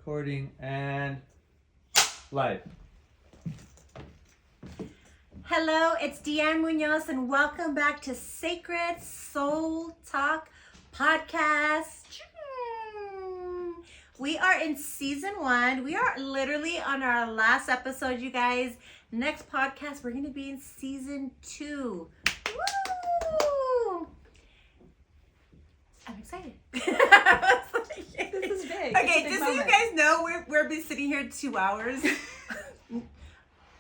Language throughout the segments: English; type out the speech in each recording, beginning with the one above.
recording and live. Hello, it's Deanne Munoz and welcome back to Sacred Soul Talk Podcast. We are in season 1. We are literally on our last episode, you guys. Next podcast, we're going to be in season 2. Woo! I'm excited. This is big. Okay, just so you guys know, we've been sitting here 2 hours.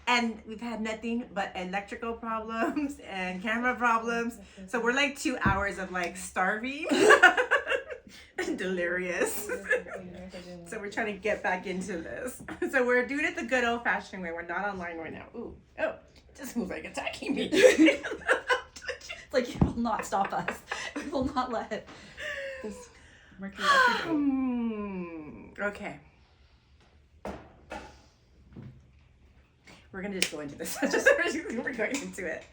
And we've had nothing but electrical problems and camera problems. So we're like 2 hours of like starving and delirious. So we're trying to get back into this. So we're doing it the good old fashioned way. We're not online right now. Ooh, oh, it just feels like attacking me. It's like it will not stop us. It will not let this Mercury retrograde. Okay. We're going to just go into this. We're going into it.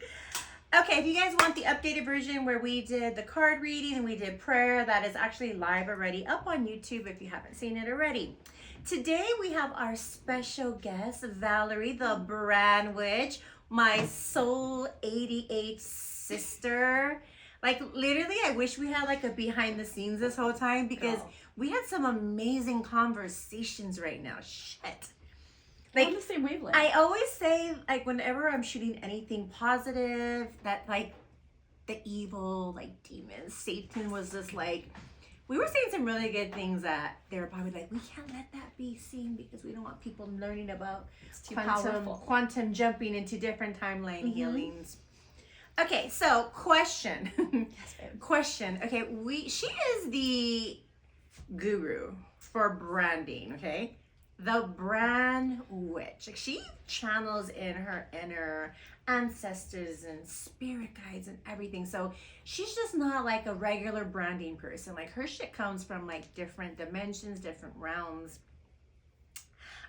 Okay, if you guys want the updated version where we did the card reading and we did prayer, that is actually live already up on YouTube if you haven't seen it already. Today we have our special guest, Valerie, the brand witch, my soul 88 sister. Like literally, I wish we had like a behind the scenes this whole time because we had some amazing conversations right now. Shit. Like, on the same wavelength. I always say, like, whenever I'm shooting anything positive, that, like, the evil, like, demons, Satan was just, like, we were saying some really good things that they were probably like, we can't let that be seen because we don't want people learning about quantum jumping into different timeline healings. Okay, so question. Yes, babe. Question. Okay, she is the guru for branding, okay? The brand witch. Like she channels in her inner ancestors and spirit guides and everything. So she's just not like a regular branding person. Like her shit comes from like different dimensions, different realms.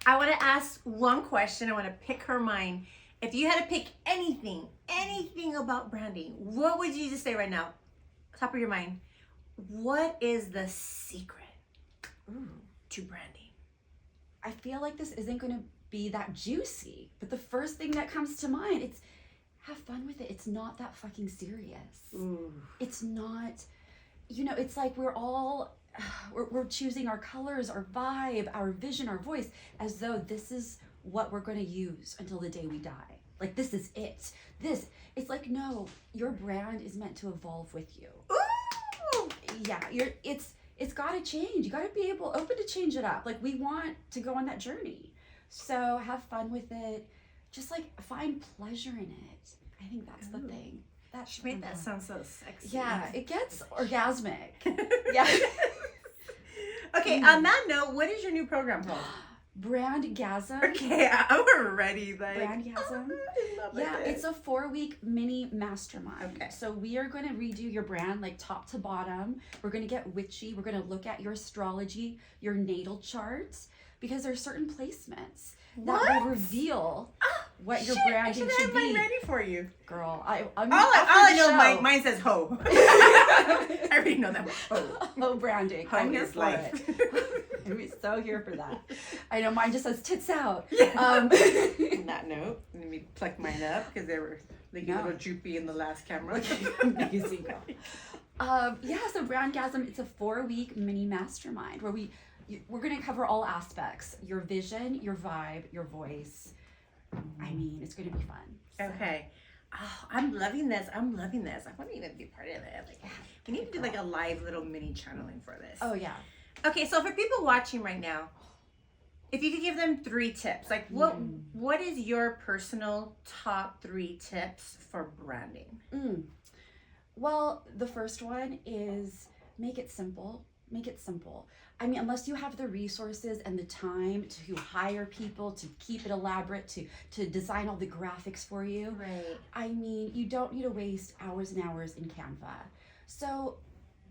I want to ask one question. I want to pick her mind. If you had to pick anything about branding, what would you just say right now? Top of your mind. What is the secret to branding? I feel like this isn't going to be that juicy, but the first thing that comes to mind, it's have fun with it. It's not that fucking serious. Ooh. It's not, it's like we're choosing our colors, our vibe, our vision, our voice, as though this is what we're going to use until the day we die. Like, this is it. It's like, no, your brand is meant to evolve with you. Ooh. Yeah, it's got to change. You got to be open to change it up. Like, we want to go on that journey. So have fun with it. Just like find pleasure in it. I think that's the thing. She made that sound so sexy. Yeah, it gets orgasmic. Yeah. Okay, on that note, what is your new program called? Brandgasm. Okay, I'm ready. Like, Brandgasm. Yeah, it's a 4-week mini mastermind. Okay. So we are going to redo your brand like top to bottom. We're going to get witchy. We're going to look at your astrology, your natal charts, because there's certain placements that will reveal what your branding should be. I'm ready for you. Girl, all I know, mine says ho. I already know that. Ho branding. Ho I'm here is for life. it. I'm so here for that. I know mine just says tits out. On that note, let me pluck mine up because they were like a little droopy in the last camera. Amazing. So Brandgasm, it's a 4-week mini mastermind where we're going to cover all aspects: your vision, your vibe, your voice. I mean, it's going to be fun. So. Okay. Oh, I'm loving this. I want to even be part of it. Like, we need to do like a live little mini channeling for this. Oh yeah. Okay, so for people watching right now, if you could give them 3 tips, like what is your personal top 3 tips for branding? Well, the first one is make it simple. Make it simple. I mean, unless you have the resources and the time to hire people to keep it elaborate, to design all the graphics for you. Right. I mean, you don't need to waste hours and hours in Canva. So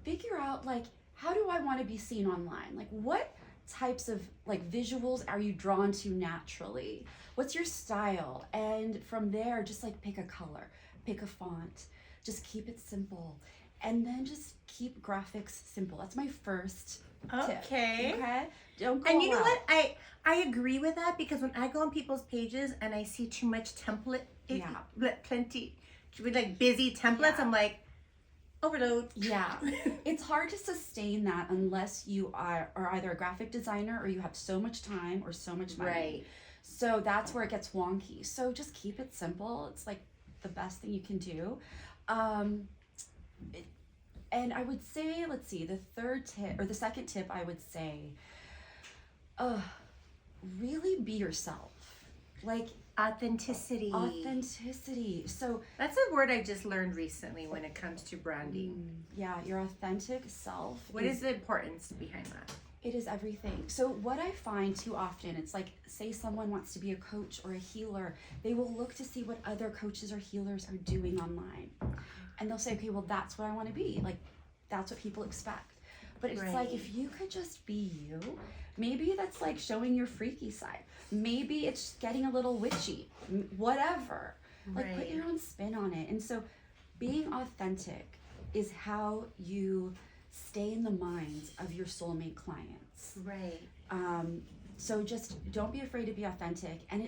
figure out, like, how do I want to be seen online? Like, what types of like visuals are you drawn to naturally? What's your style? And from there, just like pick a color, pick a font, just keep it simple. And then just keep graphics simple. That's my first tip. Okay. Okay. Don't go And you know all what? out. I agree with that because when I go on people's pages and I see too much template, plenty, like busy templates, Yeah. I'm like, overload. Yeah. It's hard to sustain that unless you are either a graphic designer or you have so much time or so much money. Right. So that's where it gets wonky. So just keep it simple. It's like the best thing you can do. And I would say, let's see, the second tip I would say, really be yourself. Like Authenticity. So That's a word I just learned recently when it comes to branding. yeah, your authentic self. What is the importance behind that? It is everything. So what I find too often, it's like, say someone wants to be a coach or a healer, they will look to see what other coaches or healers are doing online. And they'll say, okay, well, that's what I want to be. Like, that's what people expect. But it's like, if you could just be you, maybe that's like showing your freaky side. Maybe it's getting a little witchy, whatever. Like, put your own spin on it. And so being authentic is how you stay in the minds of your soulmate clients. Right. So just don't be afraid to be authentic. And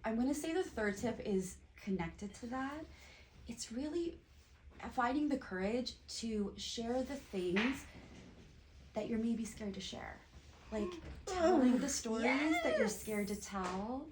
I'm going to say the third tip is connected to that. It's really finding the courage to share the things that you're maybe scared to share. Like telling the stories that you're scared to tell.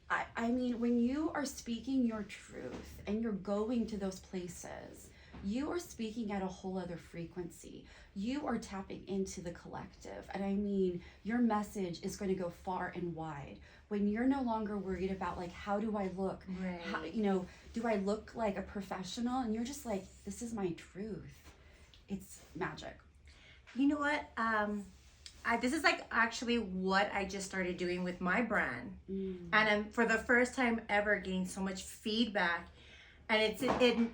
I mean, when you are speaking your truth and you're going to those places, you are speaking at a whole other frequency. You are tapping into the collective. And I mean, your message is going to go far and wide. When you're no longer worried about like, how do I look? Right. How, do I look like a professional? And you're just like, this is my truth. It's magic. You know what? This is like actually what I just started doing with my brand. And I'm for the first time ever getting so much feedback. And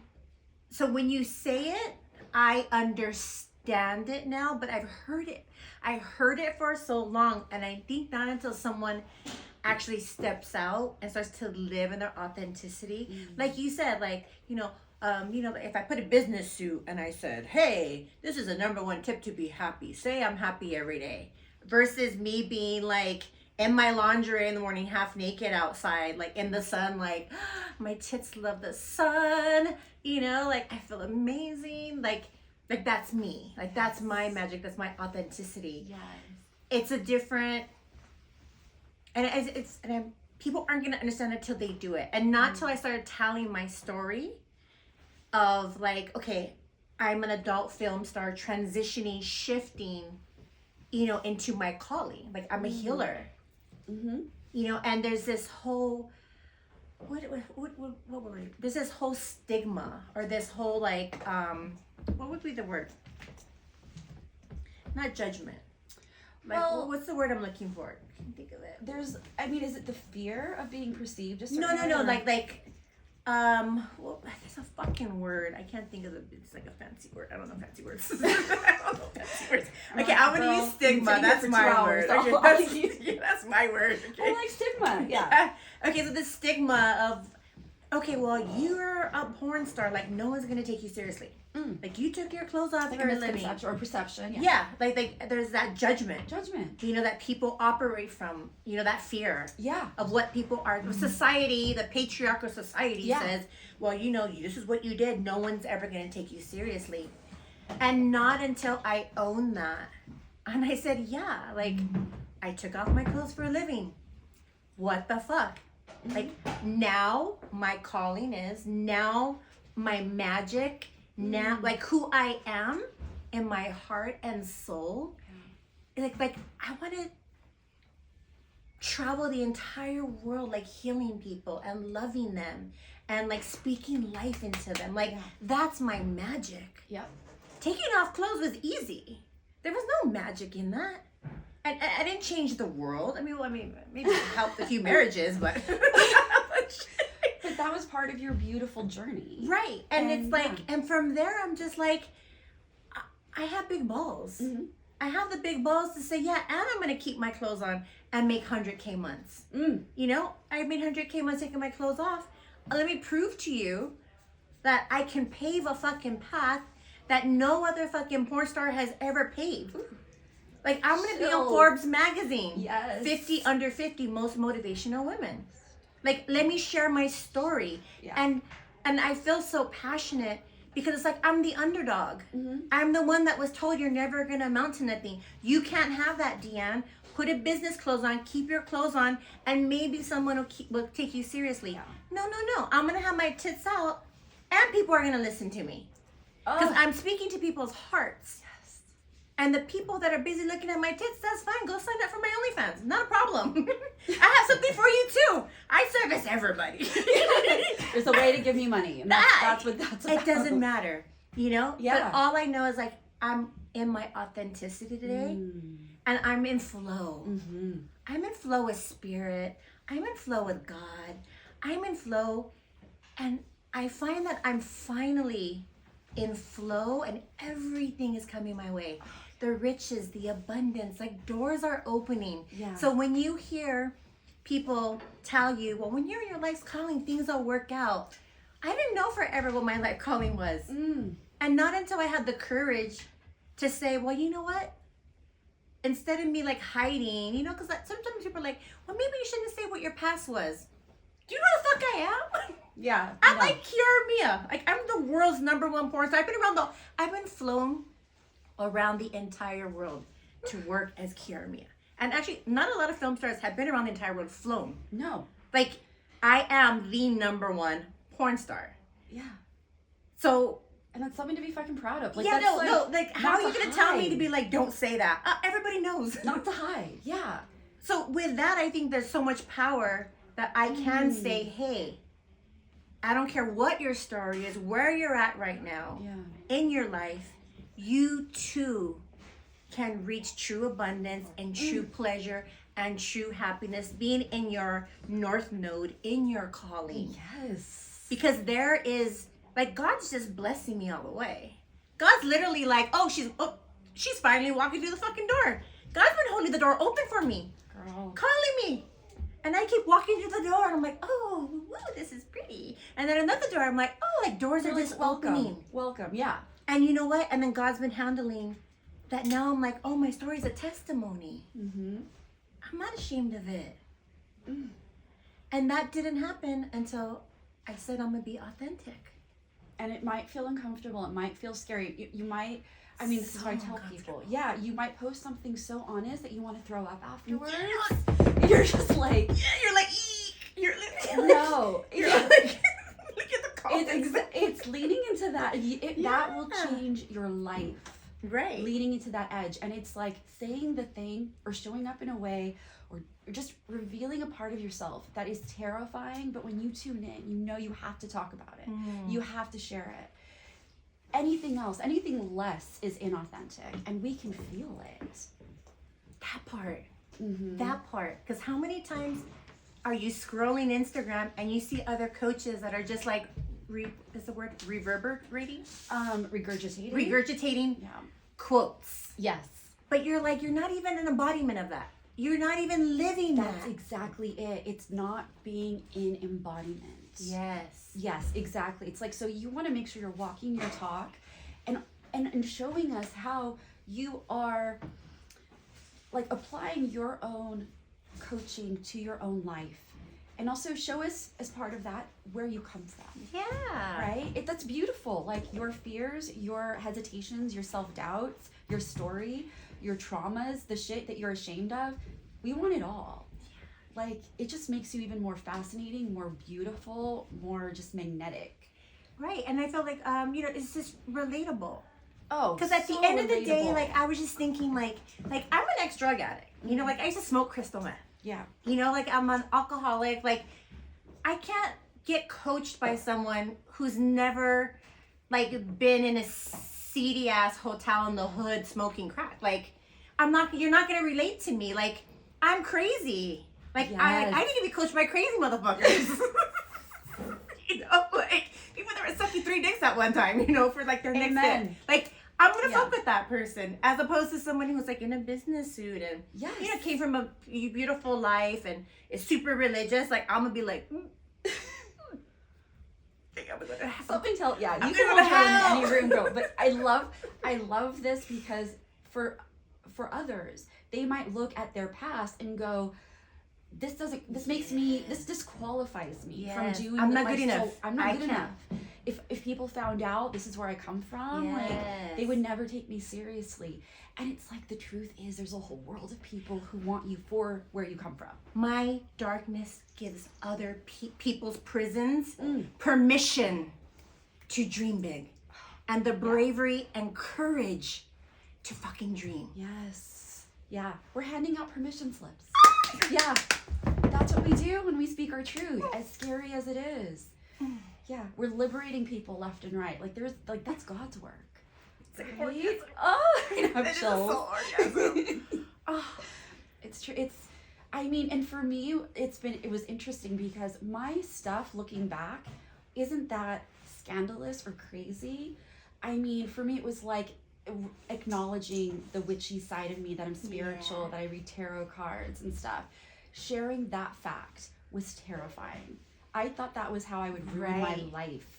so when you say it, I understand it now, but I've heard it. I heard it for so long, and I think not until someone actually steps out and starts to live in their authenticity. Like you said, like, if I put a business suit and I said, hey, this is the number one tip to be happy. Say I'm happy every day. Versus me being like in my lingerie in the morning, half naked outside, like in the sun, like my tits love the sun, like I feel amazing. Like that's me. Like that's my magic. That's my authenticity. Yes. It's a different, people aren't going to understand it till they do it. And not till I started telling my story of like, okay, I'm an adult film star transitioning, shifting, into my calling. Like I'm a healer, and there's this whole, there's this whole stigma or this whole like, what would be the word? Not judgment. Like, well, what's the word I'm looking for? I can't think of it. Is it the fear of being perceived? No. There's a fucking word. I can't think of it's like a fancy word. I don't know fancy words. Okay, I'm gonna use stigma. That's my word. Okay, that's my word. Okay. I like stigma. Yeah. Okay, so the stigma of, okay, well, you're a porn star. Like, no one's gonna take you seriously. Like, you took your clothes off Like for a a living. misconception or perception. Yeah, like there's that judgment. Judgment. That people operate from. That fear. Yeah. Of what people are. Society, the patriarchal society says, well, this is what you did. No one's ever going to take you seriously. And not until I owned that. And I said, yeah, like, I took off my clothes for a living. What the fuck? Like, now my calling is, now my magic, now, like, who I am in my heart and soul. Like I want to travel the entire world, like healing people and loving them and like speaking life into them. Like that's my magic. Yep. Taking off clothes was easy. There was no magic in that. And I didn't change the world. I mean, maybe it helped a few marriages, but But that was part of your beautiful journey. Right. And it's like, and from there, I'm just like, I have big balls. I have the big balls to say, yeah, and I'm going to keep my clothes on and make 100K months. I made 100K months taking my clothes off. Let me prove to you that I can pave a fucking path that no other fucking porn star has ever paved. Like, I'm going to be on Chill. Forbes magazine. Yes. 50 under 50 most motivational women. Like, let me share my story. Yeah. And I feel so passionate because it's like I'm the underdog. Mm-hmm. I'm the one that was told you're never going to amount to nothing. You can't have that, Deanne. Put a business clothes on, keep your clothes on, and maybe someone will take you seriously. Yeah. No. I'm going to have my tits out, and people are going to listen to me. Because I'm speaking to people's hearts. Yes. And the people that are busy looking at my tits, that's fine. Go sign up for my OnlyFans. Not a problem. I have something for you too. I service everybody. There's a way to give me money. And that's what that's about. It doesn't matter, you know? Yeah. But all I know is like I'm in my authenticity today and I'm in flow. Mm-hmm. I'm in flow with spirit. I'm in flow with God. I'm in flow, and I find that I'm finally in flow and everything is coming my way. The riches, the abundance, like doors are opening. Yeah. So when you hear people tell you, well, when you're in your life's calling, things will work out. I didn't know forever what my life calling was. And not until I had the courage to say, well, you know what? Instead of me like hiding, you know, because sometimes people are like, well, maybe you shouldn't say what your past was. Do you know who the fuck I am? Yeah. I'm like Kiara Mia. Like, I'm the world's #1 porn star. I've been flown around the entire world to work as Kiara Mia. And actually, not a lot of film stars have been around the entire world flown. No. Like, I am the #1 porn star. Yeah. So, And that's something to be fucking proud of. Like, yeah, that's like, how are you going to tell me hide. to be like, don't say that? Everybody knows. Not to hide. Yeah. So with that, I think there's so much power that I can say, hey, I don't care what your story is, where you're at right now in your life, you too can reach true abundance and true pleasure and true happiness being in your north node, in your calling. Yes. Because there is, like, God's just blessing me all the way. God's literally like, she's finally walking through the fucking door. God's been holding the door open for me. Girl. Calling me. And I keep walking through the door and I'm like, oh, woo, this is pretty. And then another door, I'm like, oh, like doors are just opening. Welcome. Yeah. And you know what? And then God's been handling that. Now I'm like, oh, my story's a testimony. Mm-hmm. I'm not ashamed of it. And that didn't happen until I said I'm going to be authentic. And it might feel uncomfortable. It might feel scary. You might, I mean, this is what I tell people. Yeah, you might post something so honest that you want to throw up afterwards. You're just like, You're like, eek. You're like, no. You're like, look at the comments. It's leaning into that. That will change your life. Right. Leaning into that edge. And it's like saying the thing or showing up in a way or just revealing a part of yourself that is terrifying. But when you tune in, you know you have to talk about it. You have to share it. Anything else, anything less is inauthentic. And we can feel it. That part. That part. Because how many times are you scrolling Instagram and you see other coaches that are just like, is the word reverberating? Regurgitating quotes. Yes. But you're like, you're not even an embodiment of that. You're not even living that. That's exactly it. It's not being in embodiment. Yes. Yes, exactly. It's like, so you want to make sure you're walking your talk and showing us how you are like applying your own coaching to your own life. And also show us as part of that where you come from. Yeah. Right? That's beautiful. Like your fears, your hesitations, your self-doubts, your story, your traumas, the shit that you're ashamed of. We want it all. Like, it just makes you even more fascinating, more beautiful, more just magnetic. Right. And I feel like, it's just relatable. Oh, because at the end of the day, like, I was just thinking, like I'm an ex-drug addict. You know, like, I used to smoke crystal meth. Yeah. You know, like, I'm an alcoholic. Like, I can't get coached by someone who's never, like, been in a seedy-ass hotel in the hood smoking crack. Like, you're not going to relate to me. Like, I'm crazy. Like, yes. I need to be coached by crazy motherfuckers. You know, like, people that were sucking 3 dicks at one time, you know, for, like, their next hit. Like, I'm going to fuck with that person as opposed to someone who's, like, in a business suit and, you know, came from a beautiful life and is super religious. Like, I'm going to be like, Something tell, you can hold her in any room, girl. But I love this because for for others, they might look at their past and go, this disqualifies me from doing I'm not my good enough. I'm not good can't. enough. If people found out this is where I come from, like they would never take me seriously. And it's like, the truth is, there's a whole world of people who want you for where you come from. My darkness gives other people's prisons permission to dream big, and the bravery and courage to fucking dream. Yes. Yeah. We're handing out permission slips. Yeah. That's what we do when we speak our truth, as scary as it is. Yeah. We're liberating people left and right. Like, that's God's work. Right? Oh, I have chills. Oh, it's true. And for me, it was interesting because my stuff, looking back, isn't that scandalous or crazy. I mean, for me, it was like acknowledging the witchy side of me, that I'm spiritual, that I read tarot cards and stuff. Sharing that fact was terrifying. I thought that was how I would ruin my life,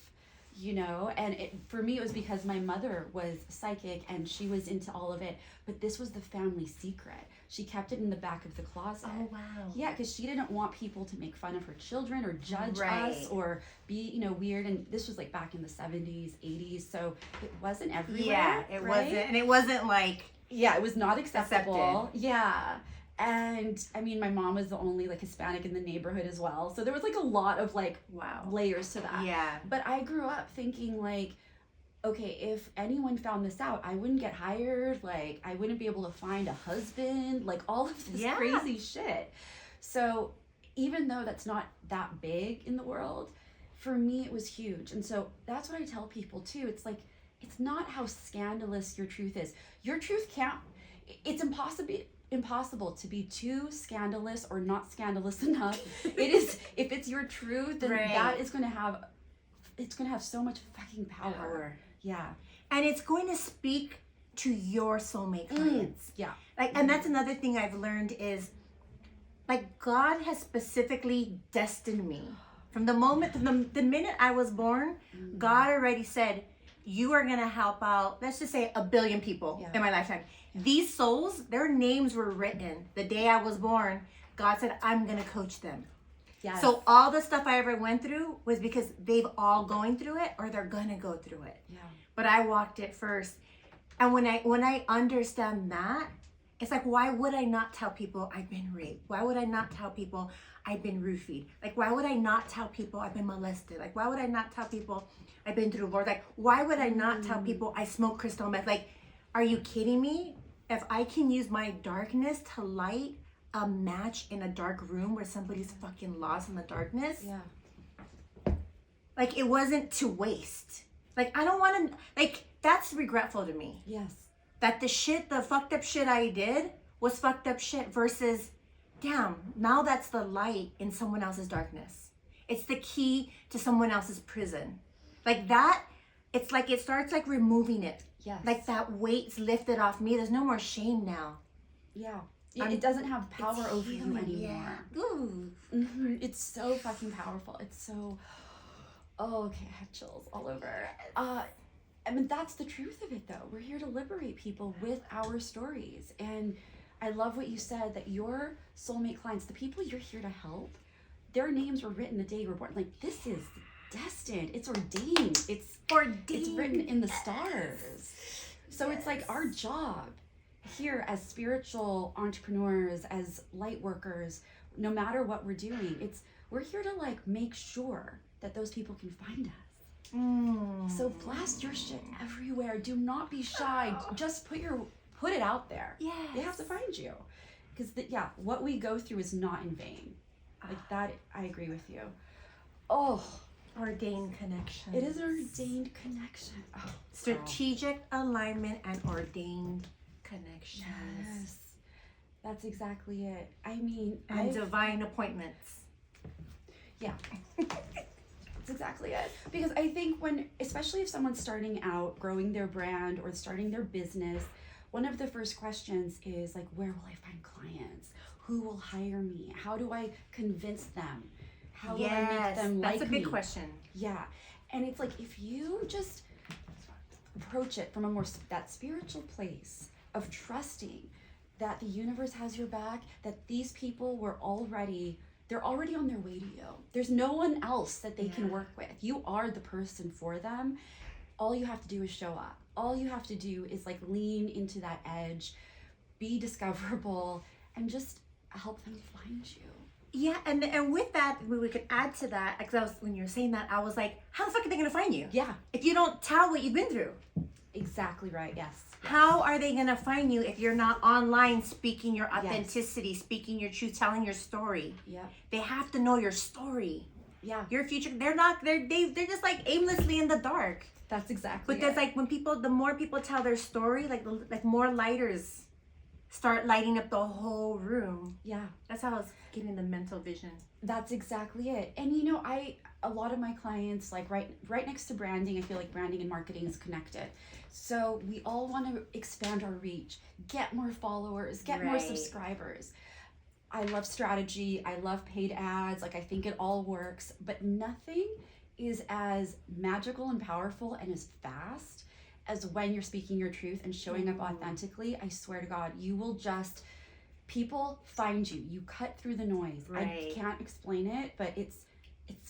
and for me, it was because my mother was psychic and she was into all of it, but this was the family secret. She kept it in the back of the closet. Oh, wow. Yeah, because she didn't want people to make fun of her children or judge us or be, weird. And this was like back in the 70s, 80s. So it wasn't everywhere. Yeah, it wasn't. And it wasn't like... Yeah, it was not acceptable. Yeah. And I mean, my mom was the only like Hispanic in the neighborhood as well. So there was like a lot of like layers to that. Yeah. But I grew up thinking like, okay, if anyone found this out, I wouldn't get hired, like I wouldn't be able to find a husband, like all of this crazy shit. So even though that's not that big in the world, for me it was huge. And so that's what I tell people too. It's like, it's not how scandalous your truth is. Your truth it's impossible to be too scandalous or not scandalous enough. It is, if it's your truth, then that is going to have, it's going to have so much fucking power. Yeah. And it's going to speak to your soulmate clients. Yeah. Like, and that's another thing I've learned is, like, God has specifically destined me. From the minute I was born, God already said, you are going to help out, let's just say 1 billion people in my lifetime. These souls, their names were written the day I was born. God said, I'm going to coach them. Yes. So all the stuff I ever went through was because they've all going through it or they're gonna go through it. Yeah. But I walked it first. And when I understand that, it's like, why would I not tell people I've been raped? Why would I not tell people I've been roofied? Like, why would I not tell people I've been molested? Like, why would I not tell people I've been through divorce? Like, why would I not tell people I smoke crystal meth? Like, are you kidding me? If I can use my darkness to light a match in a dark room where somebody's fucking lost in the darkness. Yeah. Like, it wasn't to waste. Like, I don't want to, like, that's regretful to me. Yes. That the fucked up shit I did was fucked up shit versus, damn, now that's the light in someone else's darkness. It's the key to someone else's prison. Like that, it's like, it starts like removing it. Yes. Like that weight's lifted off me. There's no more shame now. Yeah. It doesn't have power over you anymore. Yeah. Ooh. Mm-hmm. It's so fucking powerful. It's so, okay, I have chills all over. I mean, that's the truth of it though. We're here to liberate people with our stories. And I love what you said, that your soulmate clients, the people you're here to help, their names were written the day you were born. Like, this is destined. It's ordained. It's written in the stars. So it's like our job here as spiritual entrepreneurs, as light workers, no matter what we're doing, we're here to like make sure that those people can find us. So blast your shit everywhere. Do not be shy. Just put it out there. Yes. They have to find you. Because what we go through is not in vain. Like that, I agree with you. Oh, ordained connection. It is an ordained connection. Oh, strategic alignment and ordained connections. Yes, that's exactly it. I mean, and divine appointments. Yeah, that's exactly it. Because I think especially if someone's starting out, growing their brand or starting their business, one of the first questions is like, where will I find clients? Who will hire me? How do I convince them? How will I make them like me? That's a big question. Yeah, and it's like, if you just approach it from that spiritual place of trusting that the universe has your back, that these people they're already on their way to you. There's no one else that they can work with. You are the person for them. All you have to do is show up. All you have to do is like lean into that edge, be discoverable, and just help them find you. Yeah, and with that, we could add to that, because when you were saying that, I was like, how the fuck are they gonna find you? Yeah. If you don't tell what you've been through. Exactly right, yes. How are they gonna find you if you're not online speaking your authenticity, speaking your truth, telling your story? Yeah. They have to know your story. Yeah. Your future, they're just like aimlessly in the dark. That's exactly But there's like the more people tell their story, like more lighters start lighting up the whole room. Yeah. That's how I was getting the mental vision. That's exactly it. And you know, a lot of my clients, like right next to branding, I feel like branding and marketing is connected. So we all want to expand our reach, get more followers, get more subscribers. I love strategy. I love paid ads. Like, I think it all works, but nothing is as magical and powerful and as fast as when you're speaking your truth and showing up authentically. I swear to God, people find you. You cut through the noise. I can't explain it, but it's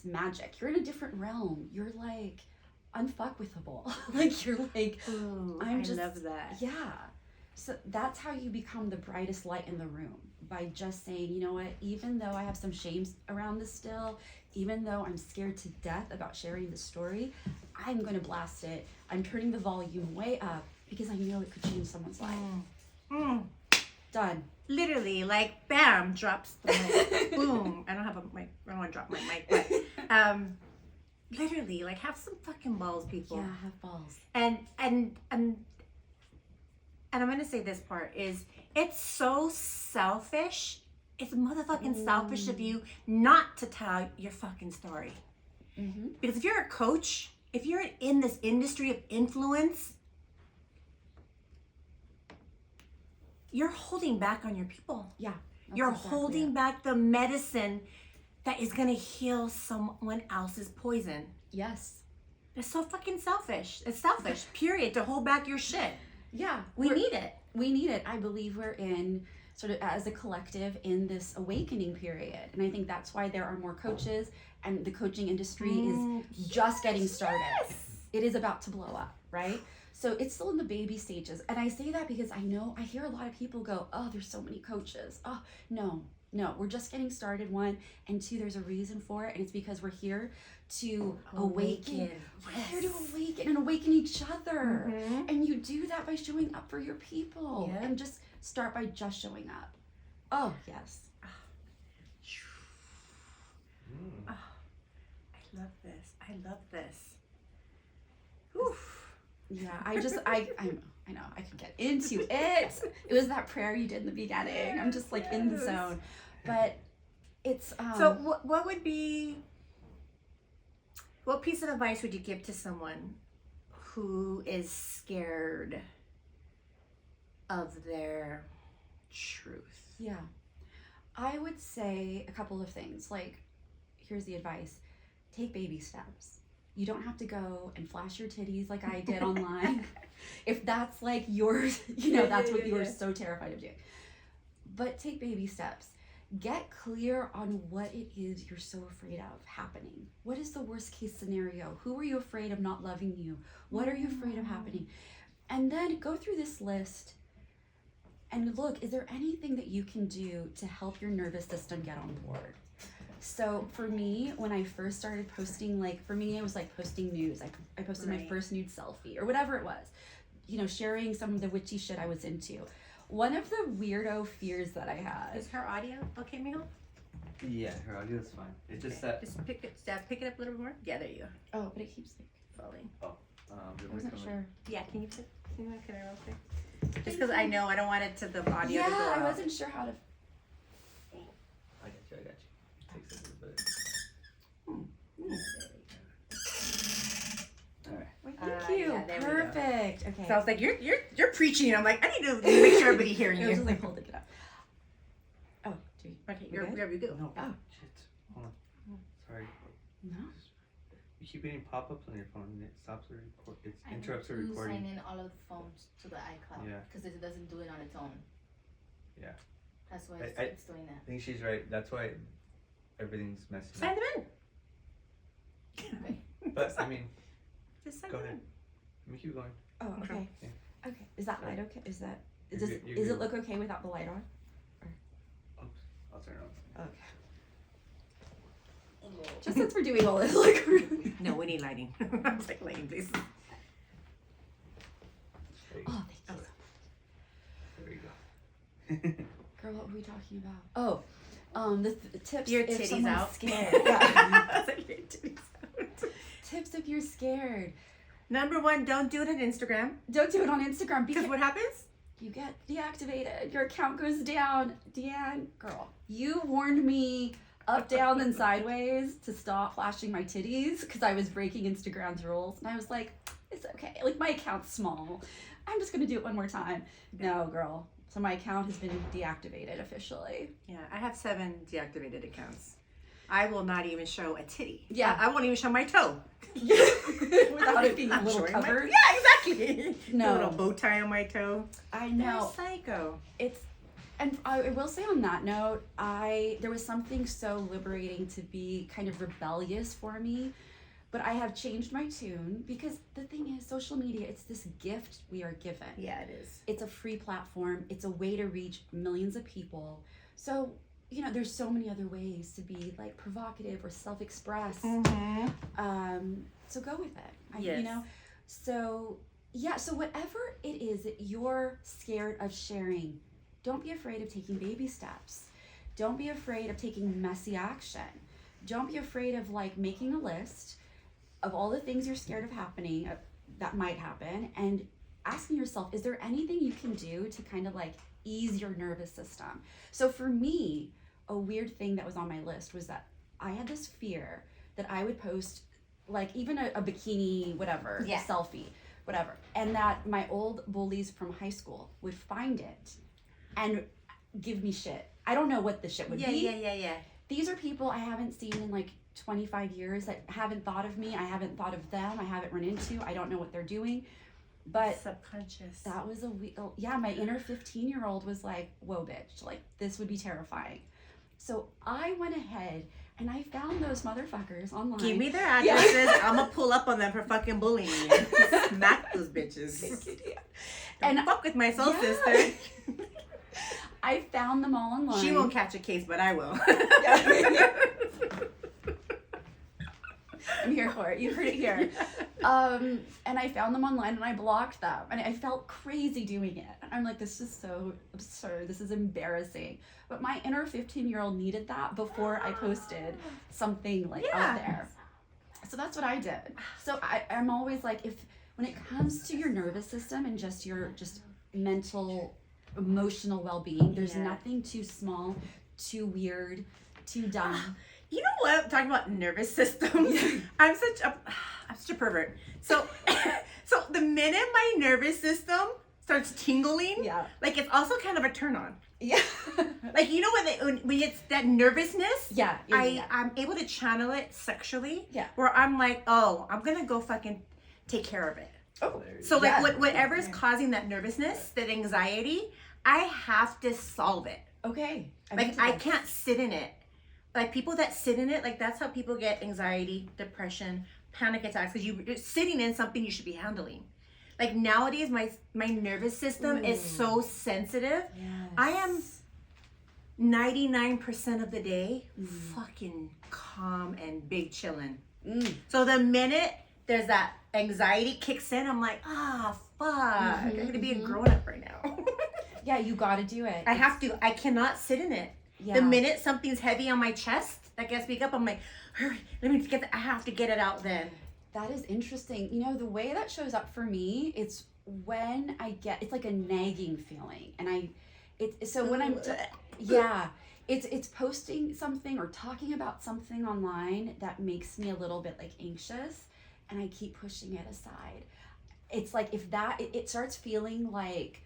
magic. You're in a different realm. You're like unfuckwithable. Like, you're like, I love that. Yeah. So that's how you become the brightest light in the room, by just saying, you know what, even though I have some shame around this still, even though I'm scared to death about sharing the story, I'm going to blast it. I'm turning the volume way up because I know it could change someone's life. Done. Literally, like, bam, drops the mic. Boom. I don't have a mic. I don't want to drop my mic, but literally, like, have some fucking balls, people. Yeah, have balls. And I'm gonna say this part is, it's so selfish. It's motherfucking selfish of you not to tell your fucking story. Because if you're a coach, if you're in this industry of influence, you're holding back on your people. Yeah. You're holding back the medicine that is gonna heal someone else's poison. Yes. It's so fucking selfish. It's selfish, period, to hold back your shit. Yeah. We need it. We need it. I believe we're in, sort of as a collective, in this awakening period. And I think that's why there are more coaches, and the coaching industry is just getting started. It is about to blow up, right? So it's still in the baby stages. And I say that because I hear a lot of people go, oh, there's so many coaches. Oh, no, we're just getting started, one. And two, there's a reason for it. And it's because we're here to awaken. We're here to awaken and awaken each other. And you do that by showing up for your people. And just start by just showing up. Oh, yes. Oh, I love this. I love this. Oof. Yeah, I know, I can get into it. It was that prayer you did in the beginning. I'm just like in the zone. But it's so what piece of advice would you give to someone who is scared of their truth? Yeah. I would say a couple of things. Like, here's the advice. Take baby steps. You don't have to go and flash your titties like I did online. If that's like yours, that's what you were so terrified of doing. But take baby steps. Get clear on what it is you're so afraid of happening. What is the worst case scenario? Who are you afraid of not loving you? What are you afraid of happening? And then go through this list and look, is there anything that you can do to help your nervous system get on board? So for me, when I first started posting, it was like posting news. I posted my first nude selfie or whatever it was, sharing some of the witchy shit I was into. One of the weirdo fears that I had. Is her audio okay, Mijo? Yeah, her audio is fine. It's just that. Just pick it up a little bit more. Yeah, there you go. Oh, but it keeps falling. Oh, I wasn't sure. Yeah, can you look at it real quick? Just because I know I don't want it to the audio to go out. I wasn't sure how to. I got you. It takes a little bit. Thank you. Yeah, perfect. Okay. So I was like, you're preaching. I'm like, I need to make sure everybody hearing you. I was just like holding it up. Oh, okay, you're wherever you go. No. Oh. Shit. Hold on. Sorry. No. You keep getting pop-ups on your phone and it stops the record. It interrupts the recording. Sign in all of the phones to the iCloud. Yeah. Because it doesn't do it on its own. Yeah. That's why it's doing that. I think she's right. That's why everything's messy. Sign them in. But I mean, Just sign go them ahead. in. Let me keep going. Oh, okay. Yeah. Okay. Is that light okay? Is that You're does good, you're is good. it look okay without the light on? Oops. I'll turn it on. Okay. Just since we're doing all this, like, No, we need lighting. I was like, lighting, please. There you go. oh, thank you. There you go. Girl, what were we talking about? Oh, the tips. Your if titties someone's out. Scared. Yeah. I was like, your titties out. Tips if you're scared. Number one, don't do it on Instagram. Don't do it on Instagram Because what happens? you get deactivated. Your account goes down. Deanne, girl, you warned me up, down, and sideways to stop flashing my titties because I was breaking Instagram's rules. And I was like, it's okay. Like, my account's small. I'm just going to do it one more time. No, girl. So my account has been deactivated officially. Yeah, I have 7 deactivated accounts. I will not even show a titty. Yeah. I won't even show my toe. Without it being a I'm little showing my- covered. Yeah, exactly. No. A little bow tie on my toe. I They're know. psycho. It's, and I will say on that note, there was something so liberating to be kind of rebellious for me, but I have changed my tune because the thing is, social media, it's this gift we are given. Yeah, it is. It's a free platform. It's a way to reach millions of people. So, you know, there's so many other ways to be like provocative or self-express. Mm-hmm. So go with it. Yes. You know, so yeah, so whatever it is that you're scared of sharing, don't be afraid of taking baby steps. Don't be afraid of taking messy action. Don't be afraid of like making a list of all the things you're scared of happening, that might happen, and asking yourself, is there anything you can do to kind of like ease your nervous system? So for me, a weird thing that was on my list was that I had this fear that I would post like even a bikini, whatever, Yeah. selfie, whatever, and that my old bullies from high school would find it and give me shit. I don't know what the shit would be. Yeah. These are people I haven't seen in like 25 years that haven't thought of me. I haven't thought of them. I haven't run into. I don't know what they're doing. But Subconscious. that was yeah, my inner 15-year-old was like, whoa, bitch, like this would be terrifying. So I went ahead and I found those motherfuckers online. Give me their addresses. I'm gonna pull up on them for fucking bullying me. Smack those bitches. And Don't fuck with my soul Yeah. sister. I found them all online. She won't catch a case, but I will. I'm here for it. You heard it here. And I found them online and I blocked them. And I felt crazy doing it. And I'm like, this is so absurd. This is embarrassing. But my inner 15-year-old needed that before I posted something like out there. So that's what I did. So I'm always like, when it comes to your nervous system and just your mental, emotional well-being, there's nothing too small, too weird, too dumb. You know what? Talking about nervous system, I'm such a pervert. So, so the minute my nervous system starts tingling, like it's also kind of a turn on. Yeah. Like, you know when it's that nervousness, Yeah. I'm able to channel it sexually. Yeah. Where I'm like, oh, I'm gonna go fucking take care of it. Oh. So like whatever is causing that nervousness, that anxiety, I have to solve it. Okay. Like I can't sit in it. Like people that sit in it, like that's how people get anxiety, depression, panic attacks, because you're sitting in something you should be handling. Like nowadays, my nervous system is so sensitive. Yes. I am 99% of the day fucking calm and big chillin'. So the minute there's that anxiety kicks in, I'm like, fuck, I'm gonna be a grown up right now. Yeah, you gotta do it. I have to. I cannot sit in it. Yeah. The minute something's heavy on my chest, like I speak up, I'm like, hurry, let me get. I have to get it out then. That is interesting. You know, the way that shows up for me, it's when it's like a nagging feeling, and when I'm it's posting something or talking about something online that makes me a little bit like anxious, and I keep pushing it aside. It's like if it starts feeling like,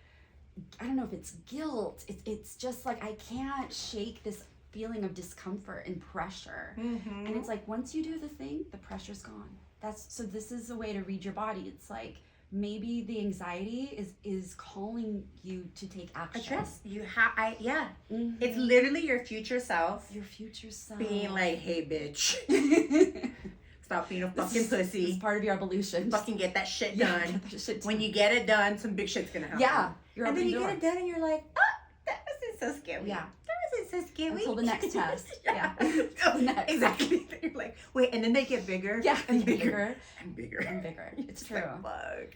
I don't know if it's guilt. It's just like I can't shake this feeling of discomfort and pressure. And it's like once you do the thing, the pressure's gone. This is a way to read your body. It's like maybe the anxiety is calling you to take action. Address. Yeah. Mhm. It's literally your future self Your future self. being like, hey, bitch. Stop being a fucking This pussy. is part of your evolution. Fucking get that shit Yeah, done. get that shit When done. you get it done, some big shit's gonna happen. Yeah. You're And then opening you the get door. it done and you're like, oh, that wasn't so scary. Yeah. That wasn't so scary. Until the next test. Yeah. The next. Exactly. You're like, wait, and then they get bigger. Yeah. And Bigger. bigger. And bigger. And bigger. It's It's true. like, fuck.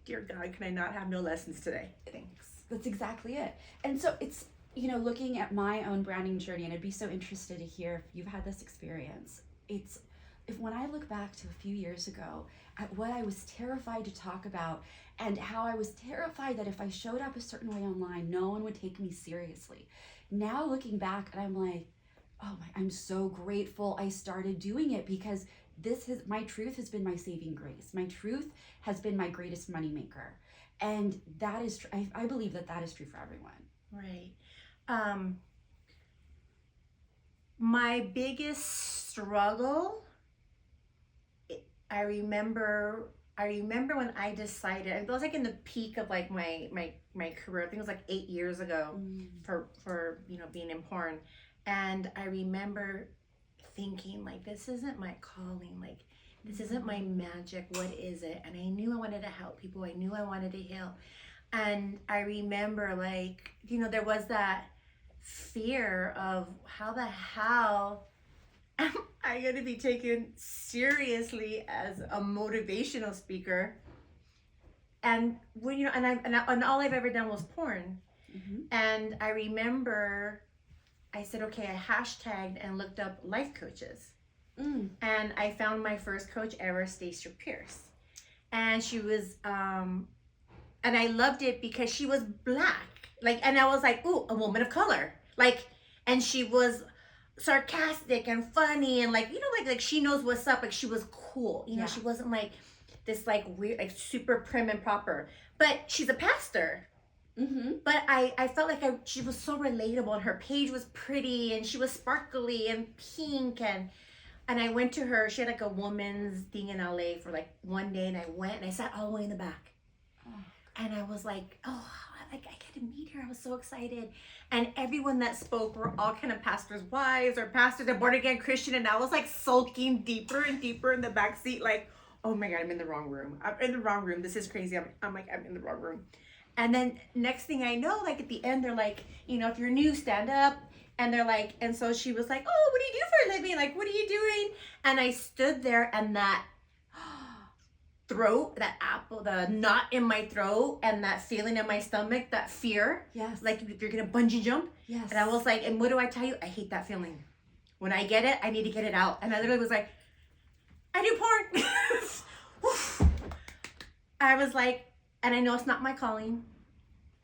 Dear God, can I not have no lessons today? Thanks. That's exactly it. And so it's, looking at my own branding journey, and I'd be so interested to hear if you've had this experience. If when I look back to a few years ago at what I was terrified to talk about and how I was terrified that if I showed up a certain way online, no one would take me seriously. Now looking back, and I'm like, I'm so grateful I started doing it, because my truth has been my saving grace. My truth has been my greatest moneymaker. And that is true. I believe that is true for everyone. Right. My biggest struggle, I remember when I decided, it was like in the peak of like my career. I think it was like 8 years ago for being in porn. And I remember thinking like, this isn't my calling, like this isn't my magic, what is it? And I knew I wanted to help people, I knew I wanted to heal. And I remember like, there was that fear of how the hell am I going to be taken seriously as a motivational speaker? And when and all I've ever done was porn. Mm-hmm. And I remember I said, okay, I hashtagged and looked up life coaches. And I found my first coach ever, Stacia Pierce. And she was, and I loved it because she was Black. And I was like, ooh, a woman of color. And she was sarcastic and funny and like she knows what's up. Like she was cool. She wasn't like this like weird, like super prim and proper. But she's a pastor. Mm-hmm. But I felt like she was so relatable, and her page was pretty, and she was sparkly and pink, and I went to her. She had like a woman's thing in LA for like one day, and I went and I sat all the way in the back, and I was like, I get to meet her. I was so excited, and everyone that spoke were all kind of pastors' wives or pastors or born again Christian, and I was like sulking deeper and deeper in the back seat, like, oh my God, I'm in the wrong room. I'm in the wrong room. This is crazy. I'm in the wrong room. And then next thing I know, like at the end, they're like, if you're new, stand up. And they're like, and so she was like, oh, what do you do for a living? Like, what are you doing? And I stood there, and that throat, that the knot in my throat, and that feeling in my stomach, that fear. Yes. Like if you're going to bungee jump. Yes. And I was like, and what do I tell you? I hate that feeling. When I get it, I need to get it out. And I literally was like, I do porn. I was like, and I know it's not my calling,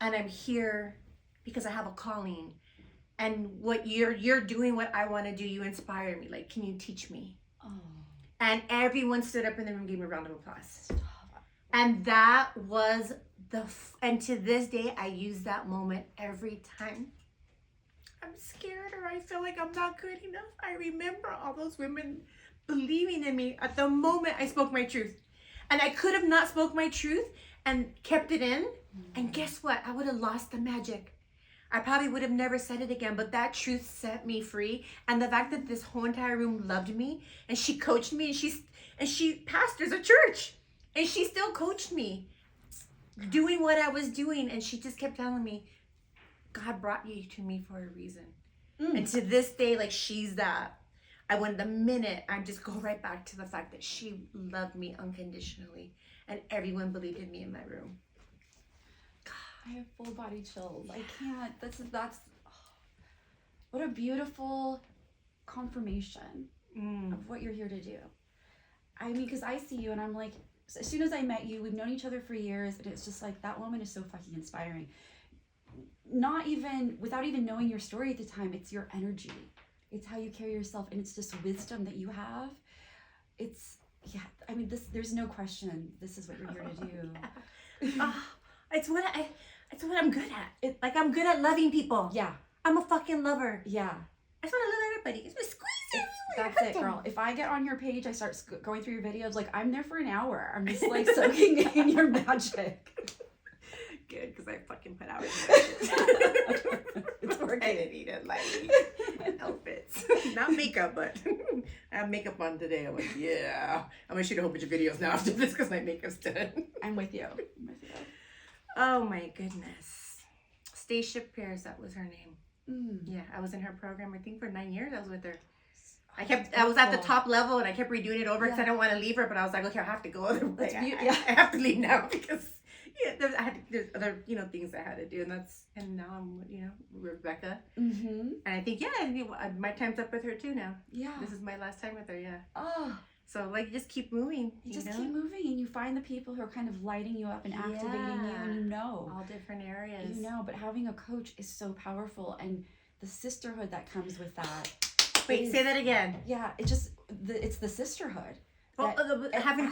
and I'm here because I have a calling, and what you're doing, what I want to do, you inspire me. Like, can you teach me? Oh. And everyone stood up in the room and gave me a round of applause. And that was and to this day, I use that moment every time I'm scared or I feel like I'm not good enough. I remember all those women believing in me at the moment I spoke my truth. And I could have not spoke my truth and kept it in. And guess what? I would have lost the magic. I probably would have never said it again, but that truth set me free. And the fact that this whole entire room loved me, and she coached me, and she pastors a church, and she still coached me doing what I was doing. And she just kept telling me, God brought you to me for a reason. And to this day, like, she's that. I just go right back to the fact that she loved me unconditionally, and everyone believed in me in that room. I have full body chills. I can't. That's what a beautiful confirmation of what you're here to do. I mean, because I see you and I'm like, as soon as I met you, we've known each other for years, and it's just like, that woman is so fucking inspiring. Without even knowing your story at the time, it's your energy. It's how you carry yourself, and it's just wisdom that you have. There's no question. This is what you're here to do. It's what I'm good at. I'm good at loving people. Yeah. I'm a fucking lover. Yeah. I just want to love everybody. It's squeeze That's it, girl. If I get on your page, I start going through your videos, like I'm there for an hour. I'm just like soaking in your magic. Good, because I fucking put hours It's working. editing and lighting and outfits. Not makeup, but I have makeup on today. I'm like, yeah. I'm gonna shoot a whole bunch of videos now after this because my makeup's done. I'm with you. Oh my goodness. Stacia Pierce, that was her name. Yeah, I was in her program, I think for 9 years. I was with her. I was at the top level and I kept redoing it over because I don't want to leave her, but I was like, okay, I have to go other way. I have to leave now because there's other things I had to do, and now I'm Rebecca, and I think my time's up with her too now. Yeah, this is my last time with her. Yeah. Oh. So like, just keep moving. You just keep moving, and you find the people who are kind of lighting you up and activating you, and all different areas. But having a coach is so powerful, and the sisterhood that comes with that. Wait, say that again. Yeah, it's the sisterhood. Having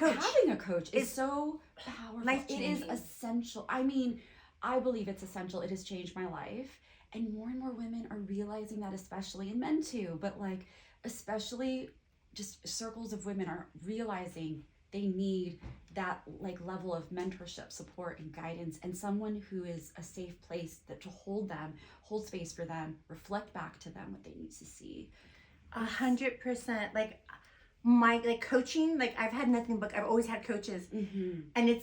a coach is so powerful. It is essential. I mean, I believe it's essential. It has changed my life, and more women are realizing that, especially, and men too. But like, especially, just circles of women are realizing they need that like level of mentorship, support, and guidance, and someone who is a safe place to hold space for them, reflect back to them what they need to see. 100%. Like my coaching, like I've had nothing but I've always had coaches, and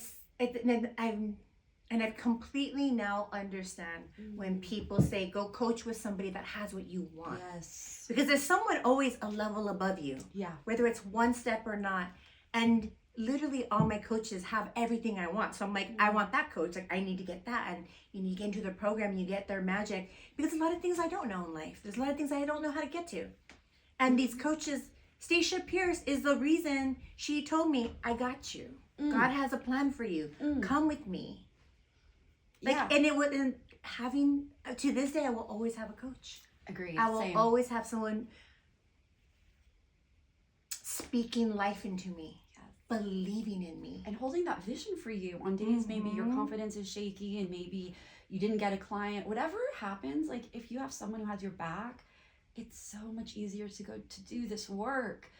I've completely now understand when people say go coach with somebody that has what you want. Yes. Because there's someone always a level above you. Yeah. Whether it's one step or not, and literally all my coaches have everything I want. So I'm like, I want that coach. Like I need to get that, and you get into the program, and you get their magic, because a lot of things I don't know in life. There's a lot of things I don't know how to get to. And these coaches, Stacia Pierce is the reason. She told me, I got you. God has a plan for you. Come with me. And having, to this day, I will always have a coach. Agreed. I will always have someone speaking life into me, believing in me. And holding that vision for you on days maybe your confidence is shaky and maybe you didn't get a client. Whatever happens, like if you have someone who has your back, it's so much easier to go to do this work,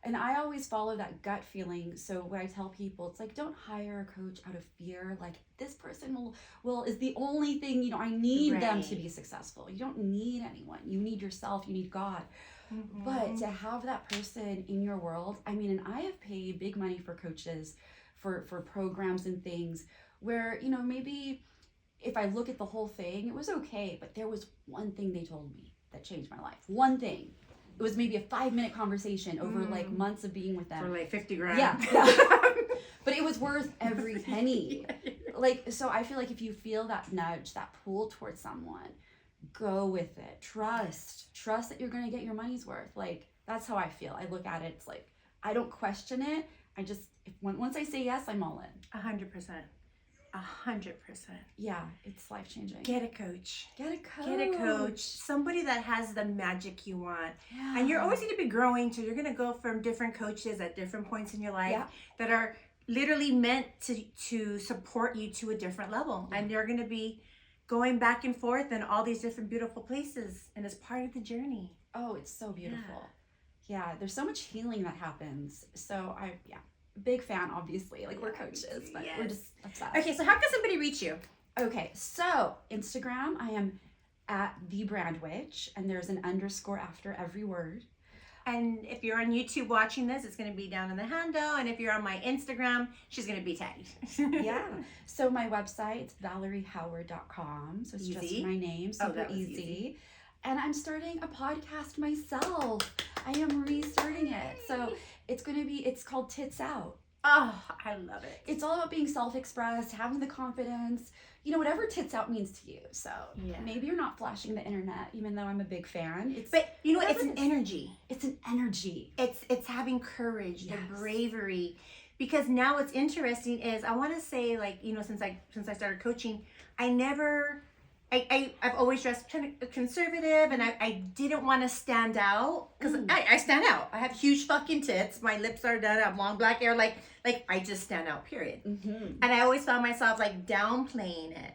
and I always follow that gut feeling. So when I tell people, it's like, don't hire a coach out of fear. Like this person is the only thing, I need them to be successful. You don't need anyone. You need yourself. You need God. But to have that person in your world, I mean, and I have paid big money for coaches, for programs and things where, maybe if I look at the whole thing, it was okay, but there was one thing they told me that changed my life. One thing. It was maybe a 5-minute conversation over like months of being with them. For like 50 grand. Yeah. But it was worth every penny. Like, so I feel like if you feel that nudge, that pull towards someone, go with it. Trust that you're going to get your money's worth. Like, that's how I feel. I look at it. It's like, I don't question it. Once I say yes, I'm all in. 100%. 100%. Yeah, it's life-changing. Get a coach. Somebody that has the magic you want. Yeah. And you're always going to be growing, so you're going to go from different coaches at different points in your life that are literally meant to support you to a different level. And you're going to be going back and forth in all these different beautiful places, and it's part of the journey. Oh, it's so beautiful. Yeah, there's so much healing that happens. So big fan, obviously. Like, we're coaches, but we're just obsessed. Okay, so how can somebody reach you? Okay, so Instagram, I am at The Brand Witch, and there's an _ after every word. And if you're on YouTube watching this, it's going to be down in the handle. And if you're on my Instagram, she's going to be tagged. Yeah. So my website, it's ValerieHoward.com. So it's just my name, super easy. And I'm starting a podcast myself. I am restarting it. So it's called Tits Out. Oh, I love it. It's all about being self-expressed, having the confidence, whatever tits out means to you. So maybe you're not flashing the internet, even though I'm a big fan. But you know what? It's an energy. It's an energy. It's having courage, the bravery. Because now what's interesting is, I want to say, like, since I started coaching, I've always dressed kind of conservative, and I didn't want to stand out, because I stand out. I have huge fucking tits. My lips are done. I have long black hair. Like I just stand out, period. And I always found myself like downplaying it.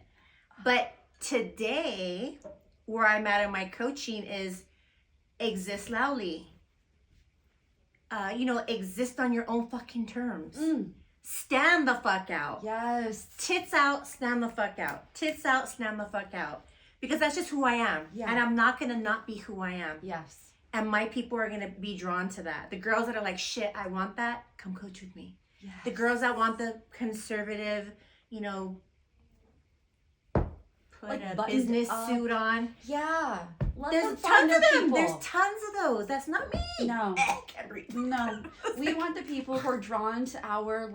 But today, where I'm at in my coaching is, exist loudly. Exist on your own fucking terms. Stand the fuck out. Yes. Tits out, stand the fuck out. Tits out, stand the fuck out. Because that's just who I am. Yeah. And I'm not going to not be who I am. Yes. And my people are going to be drawn to that. The girls that are like, shit, I want that, come coach with me. Yes. The girls that want the conservative, put Like a buttoned business up. suit on. Yeah. Let There's them tons find of their them. people. There's tons of those. That's not me. No. Can't breathe. No. We want the people who are drawn to our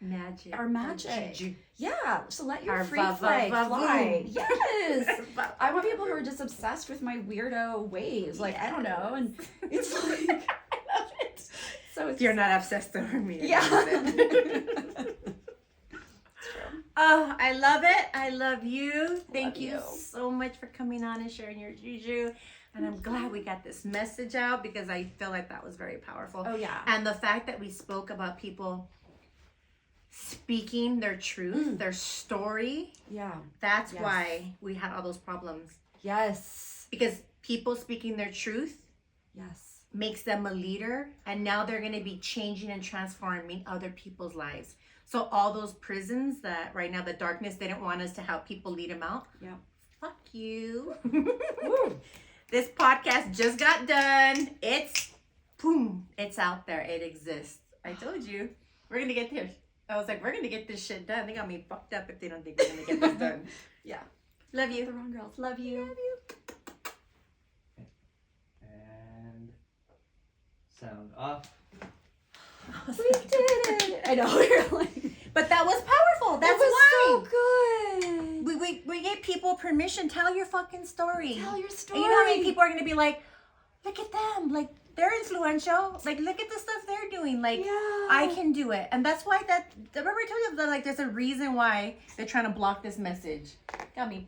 Magic. our magic. juju. Yeah. So let your Our free flag fly. va-va-va-voom. Yes. I want people who are just obsessed with my weirdo waves. Like, I don't know. And it's like, I love it. so it's If you're not obsessed over me. I Yeah. love it. Oh, I love it. I love you. Thank you you. so much for coming on and sharing your juju. And I'm glad we got this message out because I feel like that was very powerful. Oh, yeah. And the fact that we spoke about people speaking their truth, their story, Yeah. that's Yes. why we had all those problems. Yes. Because people speaking their truth Yes. makes them a leader, and now they're going to be changing and transforming other people's lives. So all those prisons that right now, the darkness, they didn't want us to help people lead them out. Yeah. Fuck you. Woo. This podcast just got done. It's out there. It exists. I told you. We're going to get this. I was like, we're going to get this shit done. They got me fucked up if they don't think we're going to get this done. Yeah. Love The you. wrong girls. Love you. Love you. And sound off. We did it. I know. We're like, But that was powerful. That's that was why. so good. We gave people permission. Tell your fucking story. Tell your And story. you know how many people are going to be like, look at them. Like, they're influential. Like, look at the stuff they're doing. Like, Yeah. I can do it. And that's why remember I told you that, like, there's a reason why they're trying to block this message. Got me fucked